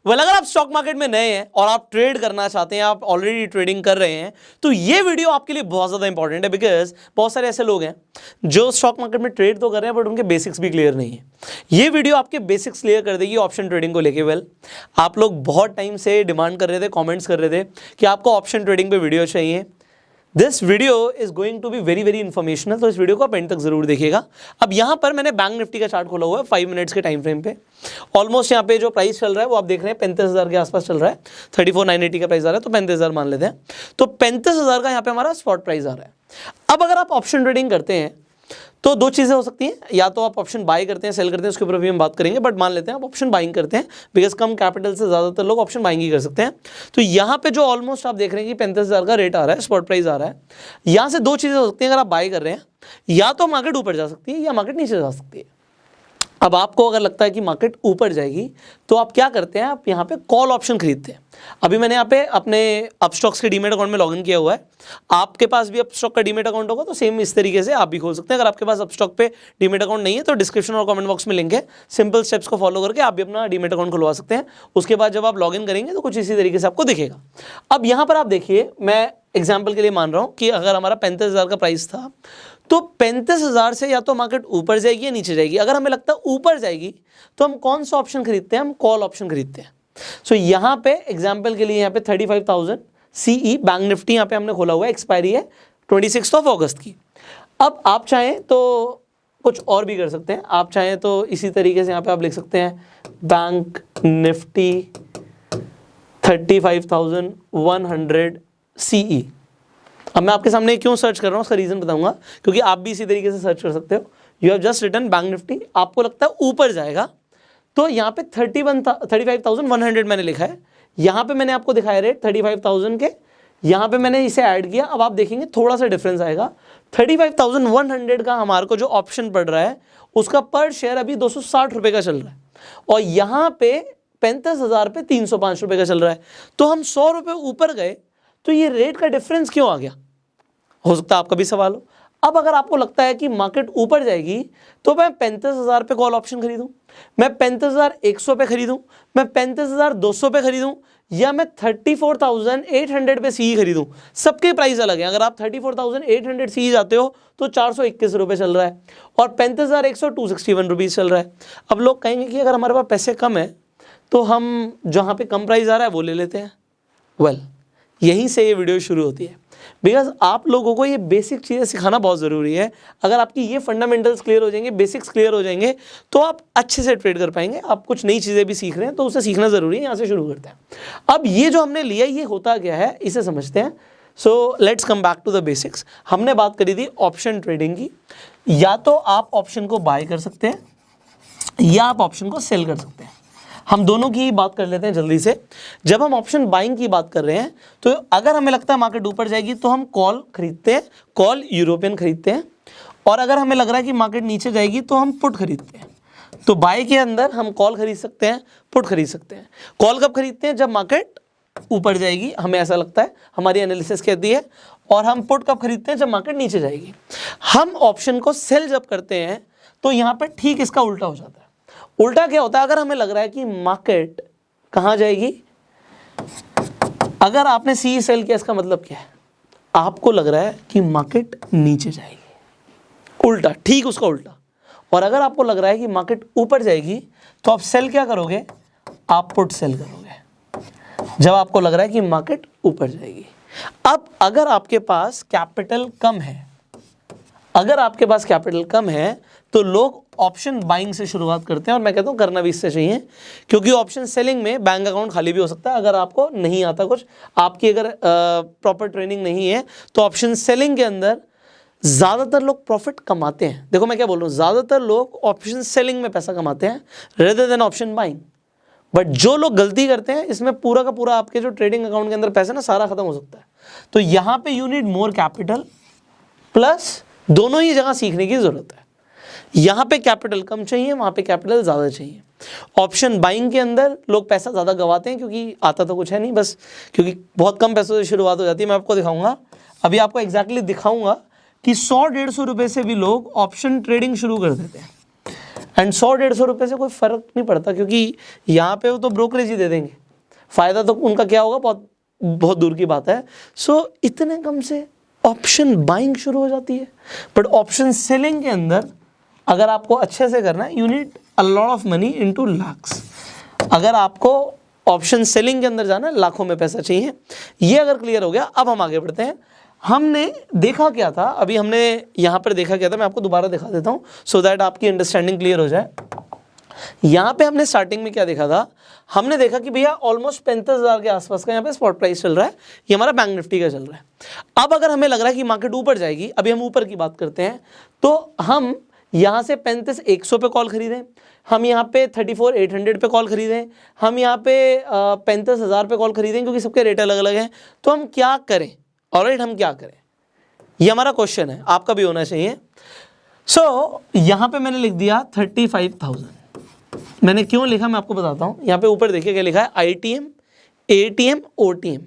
Well अगर आप stock market में नए हैं और आप ट्रेड करना चाहते हैं, आप ऑलरेडी ट्रेडिंग कर रहे हैं, तो ये वीडियो आपके लिए बहुत ज़्यादा इंपॉर्टेंट है। बिकॉज बहुत सारे ऐसे लोग हैं जो स्टॉक मार्केट में ट्रेड तो कर रहे हैं बट उनके बेसिक्स भी क्लियर नहीं है। ये वीडियो आपके बेसिक्स क्लियर कर देगी ऑप्शन ट्रेडिंग को लेके। वेल आप लोग बहुत टाइम से डिमांड कर रहे थे, कॉमेंट्स कर रहे थे कि आपको ऑप्शन ट्रेडिंग पे वीडियो चाहिए। This video is going to be very very informational, तो इस वीडियो को आप एंड तक जरूर देखिएगा। अब यहाँ पर मैंने बैंक निफ्टी का चार्ट खोला हुआ है 5 मिनट्स के टाइम फ्रेम पे। ऑलमोस्ट यहाँ पे जो प्राइस चल रहा है वो आप देख रहे हैं 35,000 के आसपास चल रहा है। 34,980 का प्राइस आ रहा है, तो 35,000 मान लेते हैं। तो 35,000 का यहाँ पे हमारा स्पॉट प्राइस आ रहा है। अब अगर आप ऑप्शन ट्रेडिंग करते हैं तो दो चीज़ें हो सकती हैं, या तो आप ऑप्शन बाय करते हैं, सेल करते हैं, उसके ऊपर भी हम बात करेंगे, बट मान लेते हैं आप ऑप्शन बाइंग करते हैं बिकॉज कम कैपिटल से ज़्यादातर लोग ऑप्शन बाइंग ही कर सकते हैं। तो यहाँ पे जो ऑलमोस्ट आप देख रहे हैं कि 35,000 का रेट आ रहा है, स्पॉट प्राइस आ रहा है। यहाँ से दो चीज़ें हो सकती हैं अगर आप बाय कर रहे हैं, या तो मार्केट ऊपर जा सकती है या मार्केट नीचे जा सकती है। अब आपको अगर लगता है कि मार्केट ऊपर जाएगी तो आप क्या करते हैं, आप यहाँ पे कॉल ऑप्शन खरीदते हैं। अभी मैंने यहाँ पे अपने अपस्टॉक्स के डीमेट अकाउंट में लॉगिन किया हुआ है। आपके पास भी अपस्टॉक का डीमेट अकाउंट होगा तो सेम इस तरीके से आप भी खोल सकते हैं। अगर आपके पास अपस्टॉक पे डीमेट अकाउंट नहीं है तो डिस्क्रिप्शन और कमेंट बॉक्स में लिंक है, सिंपल स्टेप्स को फॉलो करके आप भी अपना डीमेट अकाउंट खुलवा सकते हैं। उसके बाद जब आप लॉगिन करेंगे तो कुछ इसी तरीके से आपको दिखेगा। अब यहाँ पर आप देखिए, मैं एग्जाम्पल के लिए मान रहा हूँ कि अगर हमारा 35,000 का प्राइस था तो 35,000 से या तो मार्केट ऊपर जाएगी या नीचे जाएगी। अगर हमें लगता है ऊपर जाएगी तो हम कौन सा ऑप्शन खरीदते हैं, हम कॉल ऑप्शन खरीदते हैं। सो यहाँ पे एग्जाम्पल के लिए यहाँ पे 35,000 CE बैंक निफ्टी यहाँ पे हमने खोला हुआ है, एक्सपायरी है 26 अगस्त की। अब आप चाहें तो कुछ और भी कर सकते हैं, आप चाहें तो इसी तरीके से यहाँ पे आप लिख सकते हैं बैंक निफ्टी 35,100 CE। अब मैं आपके सामने क्यों सर्च कर रहा हूँ उसका रीज़न बताऊंगा, क्योंकि आप भी इसी तरीके से सर्च कर सकते हो। You have just written bank Nifty, आपको लगता है ऊपर जाएगा तो यहाँ पे 35,100 मैंने लिखा है। यहाँ पे मैंने आपको दिखाया रेट 35,000 के, यहाँ पे मैंने इसे ऐड किया। अब आप देखेंगे थोड़ा सा डिफरेंस आएगा। 35,100 का हमारे को जो ऑप्शन पड़ रहा है उसका पर शेयर अभी 260 रुपये का चल रहा है, और यहाँ पे 35,000 पे 305 रुपये का चल रहा है। तो हम 100 रुपये ऊपर गए तो ये रेट का डिफरेंस क्यों आ गया, हो सकता है आपका भी सवाल हो। अब अगर आपको लगता है कि मार्केट ऊपर जाएगी तो मैं 35,000 पे कॉल ऑप्शन खरीदूं, मैं 35,100 पे खरीदूं, मैं 35,200 पे खरीदूं, या मैं 34,800 पे CE खरीदूं। सबके प्राइस अलग हैं। अगर आप 34,800 CE जाते हो तो 421 रुपये चल रहा है, और 35,100 261 रुपीज़ चल रहा है। अब लोग कहेंगे कि अगर हमारे पास पैसे कम है तो हम जहाँ पे कम प्राइस आ रहा है वो ले लेते हैं। वेल यहीं से ये वीडियो शुरू होती है, बिकॉज आप लोगों को ये बेसिक चीज़ें सिखाना बहुत ज़रूरी है। अगर आपकी ये फंडामेंटल्स क्लियर हो जाएंगे, बेसिक्स क्लियर हो जाएंगे, तो आप अच्छे से ट्रेड कर पाएंगे। आप कुछ नई चीज़ें भी सीख रहे हैं तो उसे सीखना ज़रूरी है। यहाँ से शुरू करते हैं। अब ये जो हमने लिया ये होता क्या है इसे समझते हैं। So let's come back to the basics. हमने बात करी थी ऑप्शन ट्रेडिंग की। या तो आप ऑप्शन को बाय कर सकते हैं या आप ऑप्शन को सेल कर सकते हैं। हम दोनों की बात कर लेते हैं जल्दी से। जब हम ऑप्शन बाइंग की बात कर रहे हैं तो अगर हमें लगता है मार्केट ऊपर जाएगी तो हम कॉल खरीदते हैं, कॉल यूरोपियन खरीदते हैं। और अगर हमें लग रहा है कि मार्केट नीचे जाएगी तो हम पुट खरीदते हैं। तो बाय के अंदर हम कॉल खरीद सकते हैं, पुट खरीद सकते हैं। कॉल कब खरीदते हैं, जब मार्केट ऊपर जाएगी, हमें ऐसा लगता है, हमारी एनालिसिस कहती है। और हम पुट कब खरीदते हैं, जब मार्केट नीचे जाएगी। हम ऑप्शन को सेल जब करते हैं तो यहाँ पर ठीक इसका उल्टा हो जाता है। उल्टा क्या होता है, अगर हमें लग रहा है कि मार्केट कहाँ जाएगी, अगर आपने CE सेल किया इसका मतलब क्या है, आपको लग रहा है कि मार्केट नीचे जाएगी। उल्टा, ठीक उसका उल्टा। और अगर आपको लग रहा है कि मार्केट ऊपर जाएगी तो आप सेल क्या करोगे, आप पुट सेल करोगे जब आपको लग रहा है कि मार्केट ऊपर जाएगी। अब अगर आपके पास कैपिटल कम है, अगर आपके पास कैपिटल कम है तो लोग ऑप्शन बाइंग से शुरुआत करते हैं। और मैं कहता हूँ करना भी इससे चाहिए, क्योंकि ऑप्शन सेलिंग में बैंक अकाउंट खाली भी हो सकता है। अगर आपको नहीं आता कुछ, आपकी अगर प्रॉपर ट्रेनिंग नहीं है, तो ऑप्शन सेलिंग के अंदर ज़्यादातर लोग प्रॉफिट कमाते हैं। देखो मैं क्या बोल रहा हूँ, ज़्यादातर लोग ऑप्शन सेलिंग में पैसा कमाते हैं rather than option buying. But जो लोग गलती करते हैं, इसमें पूरा का पूरा आपके जो ट्रेडिंग अकाउंट के अंदर पैसा ना सारा खत्म हो सकता है। तो यहाँ पे you need more capital, plus दोनों ही जगह सीखने की ज़रूरत है। यहाँ पे कैपिटल कम चाहिए, वहाँ पे कैपिटल ज़्यादा चाहिए। ऑप्शन बाइंग के अंदर लोग पैसा ज़्यादा गवाते हैं क्योंकि आता तो कुछ है नहीं, बस क्योंकि बहुत कम पैसों से शुरुआत हो जाती है। मैं आपको दिखाऊंगा, अभी आपको एग्जैक्टली दिखाऊंगा कि 100-150 रुपये से भी लोग ऑप्शन ट्रेडिंग शुरू कर देते हैं। एंड 100-150 रुपये से कोई फ़र्क नहीं पड़ता, क्योंकि यहाँ पे वो तो ब्रोकरेज ही दे देंगे, फ़ायदा तो उनका क्या होगा बहुत बहुत दूर की बात है। सो इतने कम से ऑप्शन बाइंग शुरू हो जाती है। बट ऑप्शन सेलिंग के अंदर अगर आपको अच्छे से करना है, you need a lot of money into lakhs. अगर आपको ऑप्शन सेलिंग के अंदर जाना है, लाखों में पैसा चाहिए। ये अगर क्लियर हो गया, अब हम आगे बढ़ते हैं। हमने देखा क्या था, अभी हमने यहाँ पर देखा क्या था, मैं आपको दोबारा दिखा देता हूँ सो दैट आपकी अंडरस्टैंडिंग क्लियर हो जाए। यहाँ पे हमने स्टार्टिंग में क्या देखा था, हमने देखा कि भैया ऑलमोस्ट 35,000 के आसपास का यहाँ पे स्पॉट प्राइस चल रहा है, ये हमारा बैंक निफ्टी का चल रहा है। अब अगर हमें लग रहा है कि मार्केट ऊपर जाएगी, अभी हम ऊपर की बात करते हैं, तो हम यहाँ से 35,100 पे कॉल खरीदें, हम यहाँ पे 34,800 पे कॉल खरीदें, हम यहाँ पे 35,000 पे कॉल खरीदें, क्योंकि सबके रेट अलग अलग हैं। तो हम क्या करें, ऑलराइट, हम क्या करें, ये हमारा क्वेश्चन है, आपका भी होना चाहिए। सो यहाँ पे मैंने लिख दिया 35,000। मैंने क्यों लिखा मैं आपको बताता हूँ। यहाँ पे ऊपर देखिए क्या लिखा है, ITM, ATM, OTM।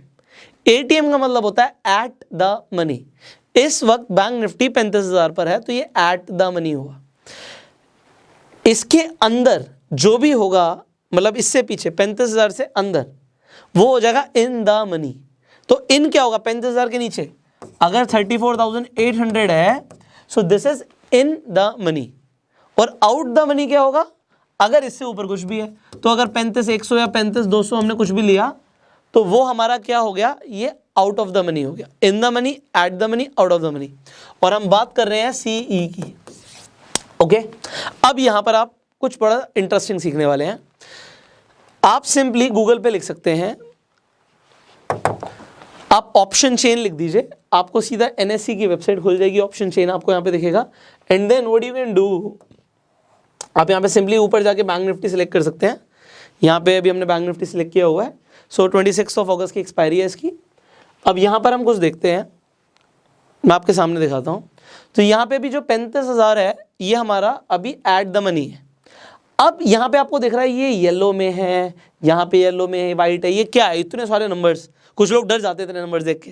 ATM का मतलब होता है एट द मनी। इस वक्त बैंक निफ्टी 35,000 पर है, तो ये एट द मनी हुआ। इसके अंदर जो भी होगा, मतलब इससे पीछे 35,000 से अंदर, वो हो जाएगा इन द मनी। तो इन क्या होगा, 35,000 के नीचे अगर 34,800 है, so this is in the money. और आउट द मनी क्या होगा, अगर इससे ऊपर कुछ भी है, तो अगर 35,100 या 35,200 हमने कुछ भी लिया, तो वो हमारा क्या हो गया, ये आउट ऑफ द मनी हो गया। इन the money, at the money, out of the money. और हम बात कर रहे हैं CE की। ओके, अब यहां पर आप कुछ बड़ा इंटरेस्टिंग सीखने वाले हैं। आप सिंपली गूगल पे लिख सकते हैं, आप ऑप्शन चेन लिख दीजिए, आपको सीधा NSE की वेबसाइट खुल जाएगी, ऑप्शन चेन आपको यहां पे दिखेगा। And then what you can do, आप यहाँ पे सिंपली ऊपर जाके बैंक निफ्टी सिलेक्ट कर सकते हैं। यहाँ पे अभी हमने बैंक निफ्टी सिलेक्ट किया हुआ है। सो 26 अगस्त की एक्सपायरी है इसकी। अब यहाँ पर हम कुछ देखते हैं, मैं आपके सामने दिखाता हूँ। तो यहाँ पे भी जो 35,000 है, ये हमारा अभी एट द मनी है। अब यहाँ पे आपको दिख रहा है ये येलो में है, यहाँ पे येलो में है, वाइट है, ये क्या है, इतने सारे नंबर्स। कुछ लोग डर जाते थे नंबर्स देख के।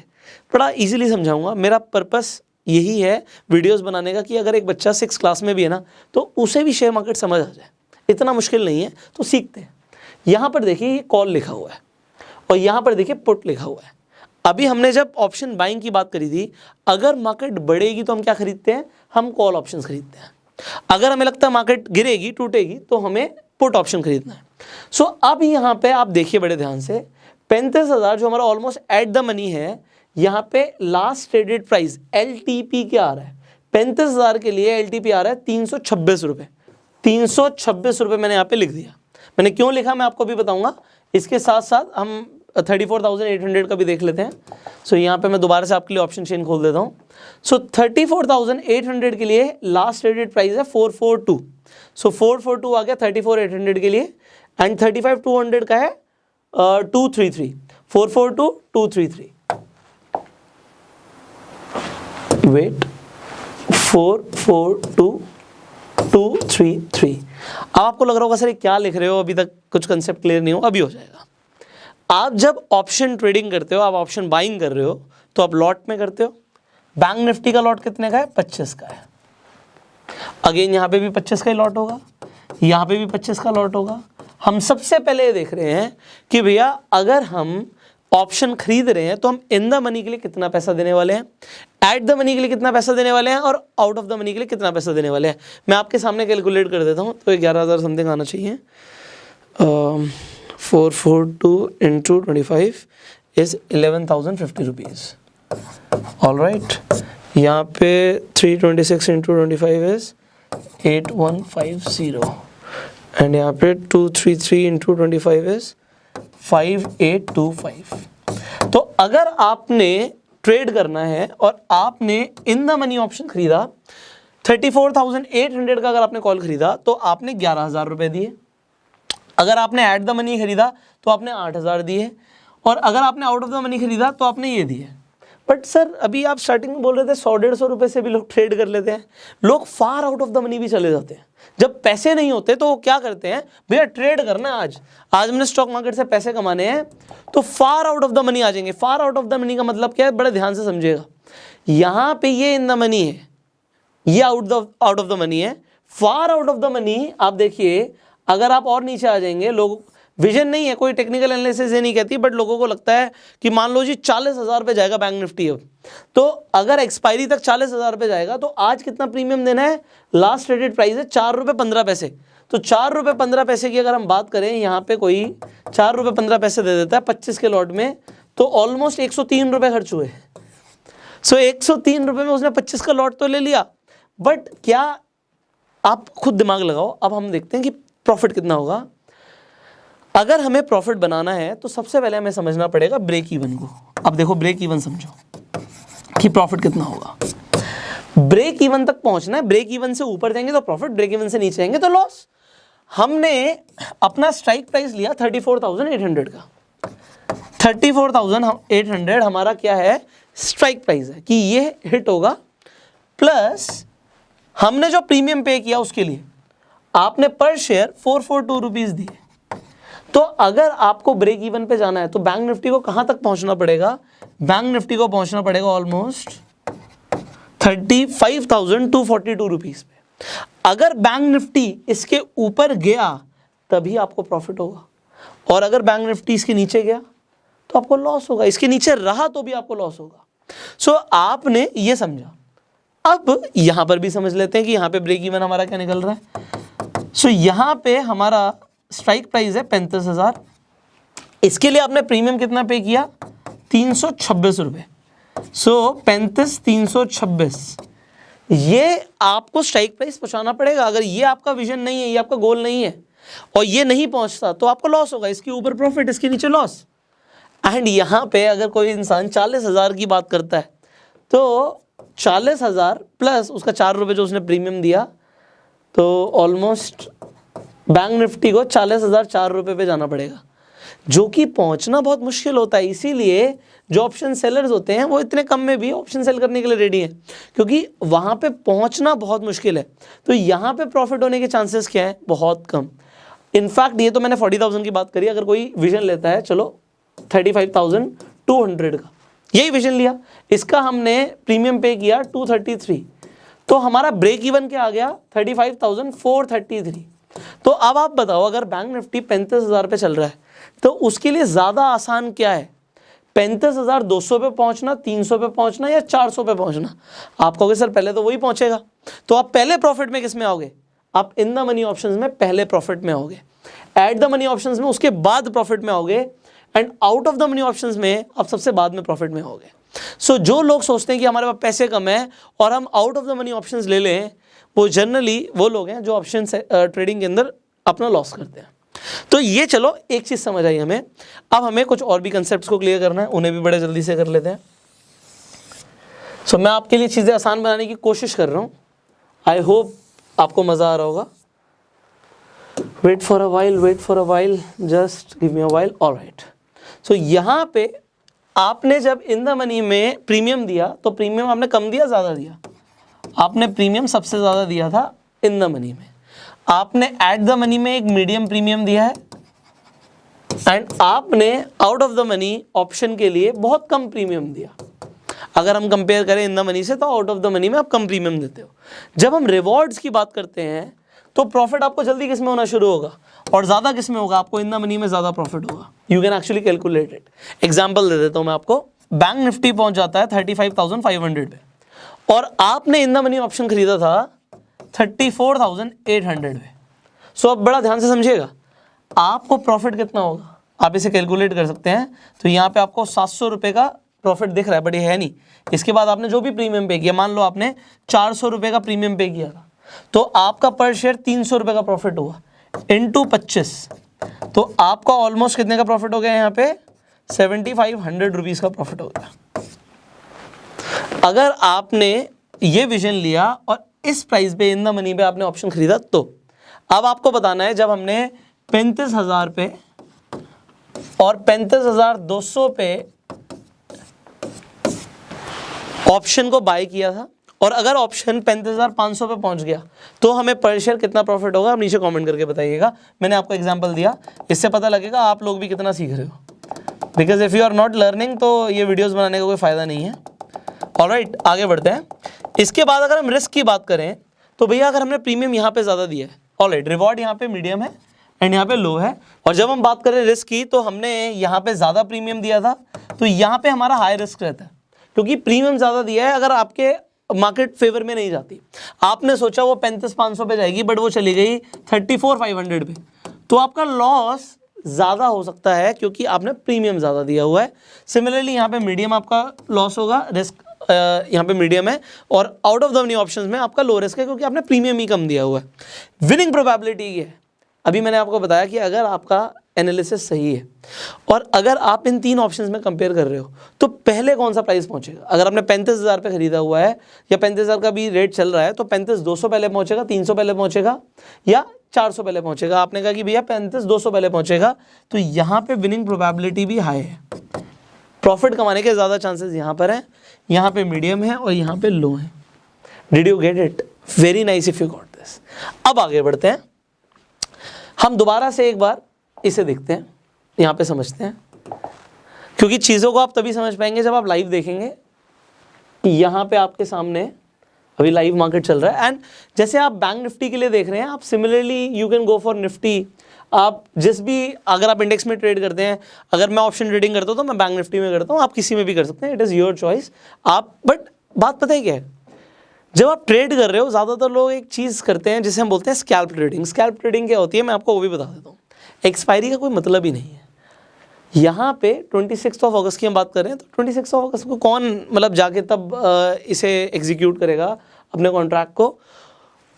बड़ा इजीली समझाऊंगा, मेरा पर्पस यही है वीडियोस बनाने का कि अगर एक बच्चा 6 क्लास में भी है ना, तो उसे भी शेयर मार्केट समझ आ जाए। इतना मुश्किल नहीं है, तो सीखते हैं। यहाँ पर देखिए ये कॉल लिखा हुआ है, और यहाँ पर देखिए पुट लिखा हुआ है। अभी हमने जब ऑप्शन बाइंग की बात करी थी, अगर मार्केट बढ़ेगी तो हम क्या खरीदते हैं, हम कॉल ऑप्शंस खरीदते हैं। अगर हमें लगता है मार्केट गिरेगी, टूटेगी, तो हमें पुट ऑप्शन खरीदना है। सो अब यहाँ पे आप देखिए बड़े ध्यान से, 35,000 जो हमारा ऑलमोस्ट एट द मनी है, यहाँ पे लास्ट ट्रेडेड प्राइस LTP क्या आ रहा है, 35,000 के लिए LTP आ रहा है 326 रुपये। 326 रुपये मैंने यहाँ पे लिख दिया। मैंने क्यों लिखा मैं आपको भी बताऊंगा। इसके साथ साथ हम 34,800 का भी देख लेते हैं। सो यहाँ पे मैं दोबारा से आपके लिए ऑप्शन चेन खोल देता हूँ। सो 34,800 के लिए लास्ट ट्रेडेड प्राइस है 442। सो 442 आ गया 34,800 के लिए, एंड 35,200 का है 233। 442 233, वेट, 442 233। अब आपको लग रहा होगा सर ये क्या लिख रहे हो, अभी तक कुछ कंसेप्ट क्लियर नहीं हो, अभी हो जाएगा। आप जब ऑप्शन ट्रेडिंग करते हो, आप ऑप्शन बाइंग कर रहे हो, तो आप लॉट में करते हो। बैंक निफ्टी का लॉट कितने का है, 25 का है। अगेन यहाँ पे भी 25 का ही लॉट होगा, यहाँ पे भी 25 का लॉट होगा। हम सबसे पहले ये देख रहे हैं कि भैया अगर हम ऑप्शन खरीद रहे हैं तो हम इन द मनी के लिए कितना पैसा देने वाले हैं, एट द मनी के लिए कितना पैसा देने वाले हैं, और आउट ऑफ द मनी के लिए कितना पैसा देने वाले हैं। मैं आपके सामने कैलकुलेट कर देता हूँ, तो 11,000 समथिंग आना चाहिए। 442 into 25 is 11,050 rupees. All right, यहाँ पे 326 into 25 is 8150, एंड यहाँ पे 233 into 25 is 5825। तो अगर आपने ट्रेड करना है और आपने इन द मनी ऑप्शन खरीदा, 34,800 का अगर आपने कॉल खरीदा, तो आपने 11,000 रुपये दिए। अगर आपने एट द मनी खरीदा तो आपने 8,000 दिए, और अगर आपने आउट ऑफ द मनी खरीदा तो आपने ये दिए। बट सर अभी आप स्टार्टिंग में बोल रहे थे 100-150 रुपये से भी लोग ट्रेड कर लेते हैं। लोग फार आउट ऑफ द मनी भी चले जाते हैं। जब पैसे नहीं होते तो वो क्या करते हैं, भैया ट्रेड करना है आज मैंने स्टॉक मार्केट से पैसे कमाने हैं, तो far out of the money आ जाएंगे। Far out of the money का मतलब क्या है, बड़े ध्यान से समझिएगा। यहाँ पे ये इन द मनी है, ये आउट ऑफ द मनी है, फार आउट ऑफ द मनी। आप देखिए अगर आप और नीचे आ जाएंगे, लोग विजन नहीं है, कोई टेक्निकल एनालिसिस ये नहीं कहती, बट लोगों को लगता है कि मान लो जी 40,000 पे जाएगा बैंक निफ्टी अब, तो अगर एक्सपायरी तक 40,000 पे जाएगा तो आज कितना प्रीमियम देना है, लास्ट ट्रेडेड प्राइस है 4 रुपये 15 पैसे, तो 4 रुपये 15 पैसे की अगर हम बात करें, यहाँ पे कोई 4 रुपये 15 पैसे दे देता है 25 के लॉट में, तो ऑलमोस्ट 103 रुपये खर्च हुए। सो 103 रुपये में उसने 25 का लॉट तो ले लिया, बट क्या, आप खुद दिमाग लगाओ, अब हम देखते हैं कि प्रॉफिट कितना होगा। अगर हमें प्रॉफिट बनाना है तो सबसे पहले हमें समझना पड़ेगा ब्रेक इवन को। अब देखो ब्रेक इवन समझो कि प्रॉफिट कितना होगा। ब्रेक इवन तक पहुंचना है, ब्रेक इवन से ऊपर जाएंगे तो प्रॉफिट, ब्रेक इवन से नीचे जाएंगे तो लॉस। हमने अपना स्ट्राइक प्राइस लिया 34,800 का, 34,800 हमारा क्या है, स्ट्राइक प्राइस है कि ये हिट होगा, प्लस हमने जो प्रीमियम पे किया उसके लिए आपने पर शेयर 442 रुपीज दिए। तो अगर आपको ब्रेक इवन पे जाना है तो बैंक निफ्टी को कहां तक पहुंचना पड़ेगा, बैंक निफ्टी को पहुंचना पड़ेगा ऑलमोस्ट 35,242 रुपीज पे। अगर बैंक निफ्टी इसके ऊपर गया तभी आपको प्रॉफिट होगा, और अगर बैंक निफ्टी इसके नीचे गया तो आपको लॉस होगा, इसके नीचे रहा तो भी आपको लॉस होगा। सो आपने ये समझा। अब यहां पर भी समझ लेते हैं कि यहां पे ब्रेक इवन हमारा क्या निकल रहा है। सो यहां पे हमारा स्ट्राइक प्राइस है 35,000, इसके लिए आपने प्रीमियम कितना पे किया, 326 रुपये। सो 35,326, ये आपको स्ट्राइक प्राइस पहुंचाना पड़ेगा। अगर ये आपका विजन नहीं है, ये आपका गोल नहीं है और ये नहीं पहुंचता तो आपको लॉस होगा, इसके ऊपर प्रॉफिट, इसके नीचे लॉस। एंड यहाँ पे अगर कोई इंसान 40,000 की बात करता है तो 40,000 प्लस उसका 4 रुपये जो उसने प्रीमियम दिया, तो ऑलमोस्ट बैंक निफ्टी को 40,000 4 रुपये पे जाना पड़ेगा, जो कि पहुंचना बहुत मुश्किल होता है। इसीलिए जो ऑप्शन सेलर्स होते हैं वो इतने कम में भी ऑप्शन सेल करने के लिए रेडी हैं, क्योंकि वहाँ पे पहुंचना बहुत मुश्किल है। तो यहाँ पे प्रॉफिट होने के चांसेस क्या है, बहुत कम। इनफैक्ट ये तो मैंने 40,000 की बात करी, अगर कोई विजन लेता है चलो 35,200 का, यही विजन लिया, इसका हमने प्रीमियम पे किया 233, तो हमारा ब्रेक इवन क्या आ गया 35,433। तो अब आप बताओ अगर बैंक निफ्टी 35,000 पे चल रहा है तो उसके लिए ज़्यादा आसान क्या है, 35,200 पे पहुंचना, 300 पे पहुंचना या 400 पे पहुंचना। आप कहोगे सर पहले तो वही पहुंचेगा, तो आप पहले प्रॉफिट में किस में आओगे, आप इन द मनी ऑप्शंस में पहले प्रॉफिट में आओगे, एट द मनी ऑप्शंस में उसके बाद प्रॉफिट में आओगे, and out of the money options में आप सबसे बाद में प्रॉफिट में आओगे। सो जो लोग सोचते हैं कि हमारे पास पैसे कम है और हम out of the money options ले लें, वो जनरली वो लोग हैं जो ऑप्शन ट्रेडिंग के अंदर अपना लॉस करते हैं। तो ये चलो एक चीज़ समझ आई हमें। अब हमें कुछ और भी कंसेप्ट्स को क्लियर करना है, उन्हें भी बड़े जल्दी से कर लेते हैं। सो मैं आपके लिए चीज़ें आसान बनाने की कोशिश कर रहा हूँ, आई होप आपको मज़ा आ रहा होगा। Wait for a while, just give me a while. Alright, so यहाँ पे आपने जब इन द मनी में प्रीमियम दिया तो प्रीमियम आपने कम दिया ज़्यादा दिया, आपने प्रीमियम सबसे ज़्यादा दिया था इन द मनी में, आपने एट द मनी में एक मीडियम प्रीमियम दिया है, एंड आपने out of the money option के लिए बहुत कम प्रीमियम दिया। अगर हम कंपेयर करें इन द मनी से तो आउट ऑफ द मनी में आप कम प्रीमियम देते हो। जब हम रिवॉर्ड्स की बात करते हैं तो प्रॉफिट आपको जल्दी किस में होना शुरू होगा और ज़्यादा किस में होगा, आपको इन द मनी में ज़्यादा प्रॉफिट होगा। You can actually calculate it. Example दे देता हूँ मैं आपको, बैंक निफ्टी पहुँच जाता है 35,500 पे और आपने इन द मनी ऑप्शन खरीदा था 34,800 पे। सो अब बड़ा ध्यान से समझिएगा, आपको प्रॉफिट कितना होगा आप इसे कैलकुलेट कर सकते हैं। तो यहाँ पे आपको 700 रुपये का प्रॉफिट दिख रहा है, बट ये है नहीं। इसके बाद आपने जो भी प्रीमियम पे किया, मान लो आपने 400 रुपये का प्रीमियम पे किया था, तो आपका पर शेयर 300 रुपये का प्रॉफिट हुआ इंटू 25, तो आपका ऑलमोस्ट कितने का प्रॉफिट हो गया, यहाँ पे 7,500 रुपीज़ का प्रॉफिट हो गया। अगर आपने ये विजन लिया और इस प्राइस पे इन द मनी पे आपने ऑप्शन खरीदा, तो अब आपको बताना है जब हमने 35,000 पे और 35,200 पे ऑप्शन को बाय किया था, और अगर ऑप्शन 35,500 पे पहुंच गया तो हमें पर शेयर कितना प्रॉफिट होगा, आप नीचे कमेंट करके बताइएगा। मैंने आपको एग्जांपल दिया, इससे पता लगेगा आप लोग भी कितना सीख रहे हो। Because if you are not learning तो ये वीडियोस बनाने का कोई फ़ायदा नहीं है। ऑलराइट, आगे बढ़ते हैं। इसके बाद अगर हम रिस्क की बात करें तो भैया अगर हमने प्रीमियम यहाँ पे ज़्यादा दिया है, ऑलराइट, रिवॉर्ड यहाँ पे मीडियम है एंड यहाँ पे लो है, और जब हम बात करें रिस्क की तो हमने यहाँ पे ज़्यादा प्रीमियम दिया था, तो यहाँ पे हमारा हाई रिस्क रहता है क्योंकि प्रीमियम ज़्यादा दिया है। अगर आपके मार्केट फेवर में नहीं जाती, आपने सोचा वो 35,500 पे जाएगी बट वो चली गई 34,500 पे, तो आपका लॉस ज़्यादा हो सकता है क्योंकि आपने प्रीमियम ज़्यादा दिया हुआ है। सिमिलरली यहाँ पे मीडियम आपका लॉस होगा, रिस्क यहाँ पे मीडियम है, और out of the money options में आपका लो रिस्क है क्योंकि आपने प्रीमियम ही कम दिया हुआ है। विनिंग प्रोबेबिलिटी ये है, अभी मैंने आपको बताया कि अगर आपका एनालिसिस सही है और अगर आप इन तीन ऑप्शंस में कंपेयर कर रहे हो तो पहले कौन सा प्राइस पहुंचेगा। अगर आपने 35,000 पे खरीदा हुआ है या 35,000 का भी रेट चल रहा है तो 35,200 पहले पहुंचेगा, 300 पहले पहुंचेगा या 400 पहले पहुंचेगा। आपने कहा कि भैया 35,200 पहले पहुंचेगा, तो यहाँ पे विनिंग प्रोबेबिलिटी भी हाई है, प्रॉफिट कमाने के ज़्यादा चांसेस यहाँ पर हैं, यहाँ पे मीडियम है और यहाँ पे लो है। Did you get it? Very nice if you got this. अब आगे बढ़ते हैं, हम दोबारा से एक बार इसे देखते हैं, यहाँ पे समझते हैं, क्योंकि चीज़ों को आप तभी समझ पाएंगे जब आप लाइव देखेंगे। यहाँ पे आपके सामने अभी लाइव मार्केट चल रहा है एंड जैसे आप बैंक निफ्टी के लिए देख रहे हैं, आप similarly you can go for Nifty. आप जिस भी, अगर आप इंडेक्स में ट्रेड करते हैं, अगर मैं ऑप्शन ट्रेडिंग करता हूँ तो मैं बैंक निफ्टी में करता हूँ, आप किसी में भी कर सकते हैं, इट इज़ योर चॉइस। आप बट बात पता है क्या है, जब आप ट्रेड कर रहे हो ज़्यादातर लोग एक चीज़ करते हैं जिसे हम बोलते हैं स्कैल्प ट्रेडिंग। स्कैल्प ट्रेडिंग क्या होती है मैं आपको वो भी बता देता हूँ। एक्सपायरी का कोई मतलब ही नहीं है। यहाँ पे 26 अगस्त की हम बात कर रहे हैं, तो 26 अगस्त को कौन मतलब जाके तब इसे एग्जीक्यूट करेगा अपने कॉन्ट्रैक्ट को?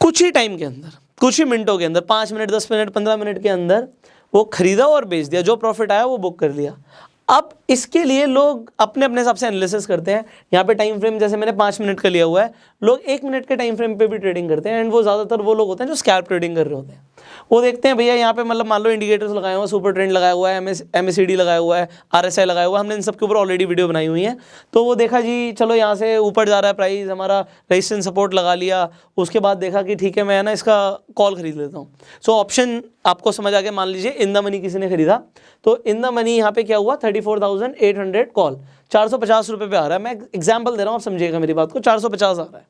कुछ ही टाइम के अंदर, कुछ ही मिनटों के अंदर, 5 मिनट, 10 मिनट, 15 मिनट के अंदर वो खरीदा और बेच दिया, जो प्रॉफिट आया वो बुक कर लिया। अब इसके लिए लोग अपने अपने हिसाब से एनालिसिस करते हैं। यहाँ पे टाइम फ्रेम जैसे मैंने 5 मिनट का लिया हुआ है, लोग 1 मिनट के टाइम फ्रेम पे भी ट्रेडिंग करते हैं एंड वो ज़्यादातर वो लोग होते हैं जो स्कैल्प ट्रेडिंग कर रहे होते हैं। वो देखते हैं भैया यहाँ पे मतलब मान लो इंडिकेटर्स लगाए हुआ है, सुपर ट्रेंड लगाया हुआ है, MACD लगाया हुआ है, RSI लगाया हुआ है, हमने इन सब के ऊपर ऑलरेडी वीडियो बनाई हुई है। तो वो देखा जी चलो यहाँ से ऊपर जा रहा है प्राइस, हमारा रेजिस्टेंस सपोर्ट लगा लिया, उसके बाद देखा कि ठीक है मैं ना इसका कॉल खरीद लेता हूँ। सो ऑप्शन आपको समझ आ गया। मान लीजिए इन द मनी किसी ने खरीदा, तो इन द मनी यहाँ पे क्या हुआ, 34,800 कॉल 450 रुपये पे आ रहा है। मैं एग्जाम्पल दे रहा हूँ, आप समझिएगा मेरी बात को, 450 आ रहा है।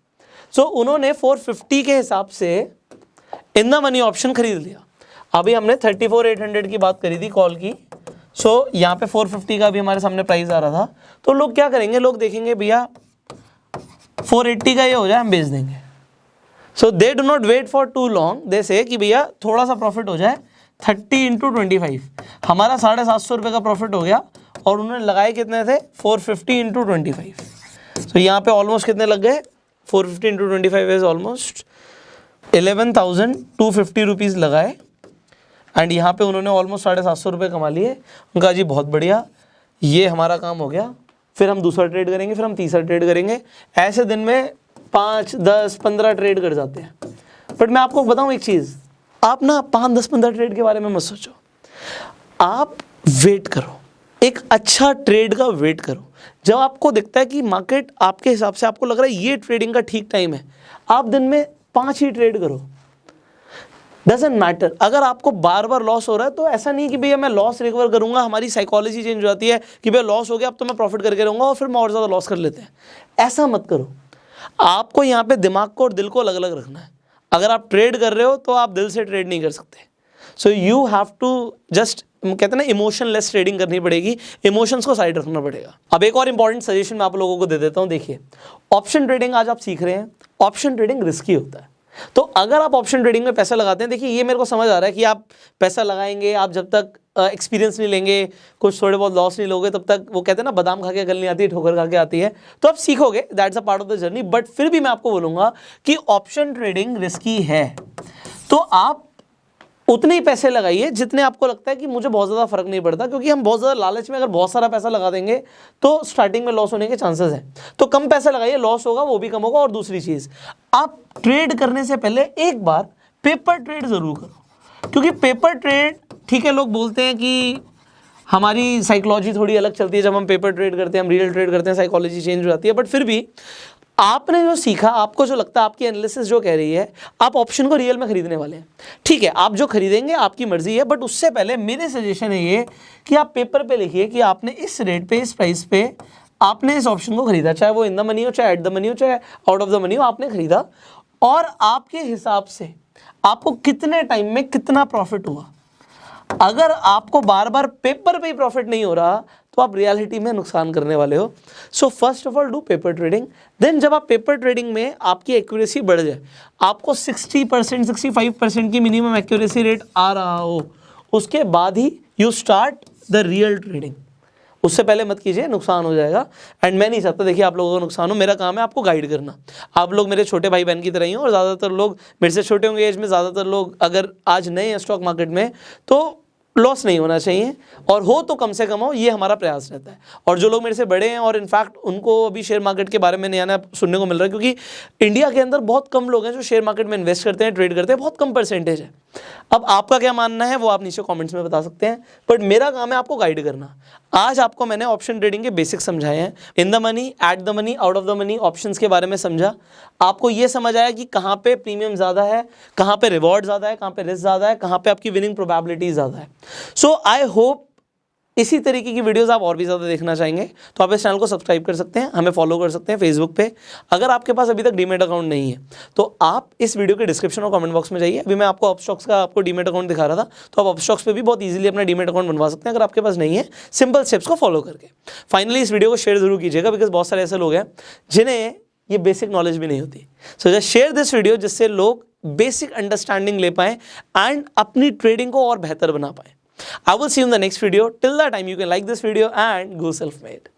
सो उन्होंने 450 के हिसाब से इन द मनी ऑप्शन खरीद लिया। अभी हमने 34,800 की बात करी थी कॉल की, सो यहाँ पे 450 का भी हमारे सामने प्राइस आ रहा था। तो लोग क्या करेंगे, लोग देखेंगे भैया 480 का ये हो जाए हम बेच देंगे। So they do not wait for too long, they say कि भैया थोड़ा सा प्रॉफिट हो जाए, 30 × 25 हमारा 750 रुपये का प्रॉफिट हो गया। और उन्होंने लगाए कितने थे, 450 × 25। तो यहाँ पे ऑलमोस्ट कितने लग गए, 450 × 25 इज ऑलमोस्ट 11,250 रुपीज़ लगाए एंड यहाँ पे उन्होंने ऑलमोस्ट 750 रुपये कमा लिए। उनका जी बहुत बढ़िया, ये हमारा काम हो गया, फिर हम दूसरा ट्रेड करेंगे, फिर हम तीसरा ट्रेड करेंगे। ऐसे दिन में 5, 10, 15 ट्रेड कर जाते हैं। बट मैं आपको बताऊँ एक चीज़, आप ना 5, 10, 15 ट्रेड के बारे में मत सोचो, आप वेट करो, एक अच्छा ट्रेड का वेट करो। जब आपको दिखता है कि मार्केट आपके हिसाब से आपको लग रहा है ये ट्रेडिंग का ठीक टाइम है, आप दिन में 5 ही ट्रेड करो, डजंट मैटर। अगर आपको बार बार लॉस हो रहा है तो ऐसा नहीं कि भैया मैं लॉस रिकवर करूंगा, हमारी साइकोलॉजी चेंज हो जाती है कि भैया लॉस हो गया अब तो मैं प्रॉफिट करके रहूंगा और फिर मैं और ज़्यादा लॉस कर लेते हैं। ऐसा मत करो। आपको यहाँ पे दिमाग को और दिल को अलग अलग रखना है। अगर आप ट्रेड कर रहे हो तो आप दिल से ट्रेड नहीं कर सकते। So you have to just, कहते हैं ना, इमोशनलेस ट्रेडिंग करनी पड़ेगी, इमोशंस को साइड रखना पड़ेगा। अब एक और इंपॉर्टेंट सजेशन मैं आप लोगों को दे देता हूँ। देखिए, ऑप्शन ट्रेडिंग आज आप सीख रहे हैं, ऑप्शन ट्रेडिंग रिस्की होता है। तो अगर आप ऑप्शन ट्रेडिंग में पैसा लगाते हैं, देखिए ये मेरे को समझ आ रहा है कि आप पैसा लगाएंगे, आप जब तक एक्सपीरियंस नहीं लेंगे, कुछ थोड़े बहुत लॉस नहीं लोगे, तब तक वो कहते हैं ना बादाम खा के अकल नहीं आती, ठोकर खा के आती है। तो आप सीखोगे, that's a part of the journey. But फिर भी मैं आपको बोलूँगा कि ऑप्शन ट्रेडिंग रिस्की है। तो आप उतने ही पैसे लगाइए जितने आपको लगता है कि मुझे बहुत ज़्यादा फर्क नहीं पड़ता, क्योंकि हम बहुत ज़्यादा लालच में अगर बहुत सारा पैसा लगा देंगे तो स्टार्टिंग में लॉस होने के चांसेस हैं। तो कम पैसा लगाइए, लॉस होगा वो भी कम होगा। और दूसरी चीज़, आप ट्रेड करने से पहले एक बार पेपर ट्रेड ज़रूर करो, क्योंकि पेपर ट्रेड, ठीक है, लोग बोलते हैं कि हमारी साइकोलॉजी थोड़ी अलग चलती है जब हम पेपर ट्रेड करते हैं, हम रियल ट्रेड करते हैं, साइकोलॉजी चेंज हो जाती है। बट फिर भी आपने जो सीखा, आपको जो लगता है, आपकी एनालिसिस जो कह रही है, आप ऑप्शन को रियल में खरीदने वाले हैं। ठीक है, आप जो खरीदेंगे आपकी मर्जी है, बट उससे पहले मेरे सजेशन है ये कि आप पेपर पे लिखिए कि आपने इस रेट पे, इस प्राइस पे आपने इस ऑप्शन को खरीदा, चाहे वो इन द मनी हो, चाहे एट द मनी हो, चाहे आउट ऑफ द मनी हो, आपने खरीदा। और आपके हिसाब से आपको कितने टाइम में कितना प्रॉफिट हुआ। अगर आपको बार बार पेपर पे ही प्रॉफिट नहीं हो रहा तो आप रियलिटी में नुकसान करने वाले हो। So first of all do paper trading. Then जब आप पेपर ट्रेडिंग में आपकी एक्यूरेसी बढ़ जाए, आपको 60% 65% की मिनिमम एक्यूरेसी रेट आ रहा हो, उसके बाद ही you start the real trading. उससे पहले मत कीजिए, नुकसान हो जाएगा। एंड मैं नहीं चाहता देखिए आप लोगों को नुकसान हो। मेरा काम है आपको गाइड करना। आप लोग मेरे छोटे भाई बहन की तरह ही हो और ज़्यादातर लोग मेरे से छोटे होंगे एज में। ज़्यादातर लोग अगर आज नए हैं स्टॉक मार्केट में तो लॉस नहीं होना चाहिए, और हो तो कम से कम हो, ये हमारा प्रयास रहता है। और जो लोग मेरे से बड़े हैं और इनफैक्ट उनको अभी शेयर मार्केट के बारे में नया नया सुनने को मिल रहा है, क्योंकि इंडिया के अंदर बहुत कम लोग हैं जो शेयर मार्केट में इन्वेस्ट करते हैं, ट्रेड करते हैं, बहुत कम परसेंटेज है। अब आपका क्या मानना है वो आप नीचे कमेंट्स में बता सकते हैं, बट मेरा काम है आपको गाइड करना। आज आपको मैंने ऑप्शन ट्रेडिंग के बेसिक्स समझाए हैं। इन the money, at the money, out of the money options के बारे में समझा। आपको ये समझ आया कि कहाँ पे प्रीमियम ज़्यादा है, कहाँ पे रिवॉर्ड ज़्यादा है, कहाँ पे रिस्क ज़्यादा है, कहाँ पे आपकी विनिंग प्रोबेबिलिटी ज़्यादा है। सो आई होप इसी तरीके की वीडियोस आप और भी ज़्यादा देखना चाहेंगे तो आप इस चैनल को सब्सक्राइब कर सकते हैं, हमें फॉलो कर सकते हैं फेसबुक पे। अगर आपके पास अभी तक डीमेट अकाउंट नहीं है तो आप इस वीडियो के डिस्क्रिप्शन और कमेंट बॉक्स में जाइए। अभी मैं आपको अपस्टॉक्स का आपको डीमेट अकाउंट दिखा रहा था, तो आप अपस्टॉक्स पे भी बहुत इजीली अपना डीमेट अकाउंट बनवा सकते हैं अगर आपके पास नहीं है, सिंपल स्टेप्स को फॉलो करके। फाइनली इस वीडियो को शेयर जरूर कीजिएगा, बिकॉज बहुत सारे ऐसे लोग हैं जिन्हें ये बेसिक नॉलेज भी नहीं होती। So just share this video जिससे लोग बेसिक अंडरस्टैंडिंग ले पाएं एंड अपनी ट्रेडिंग को और बेहतर बना पाएं। I will see you in the next video. Till that time, you can like this video and go self-made.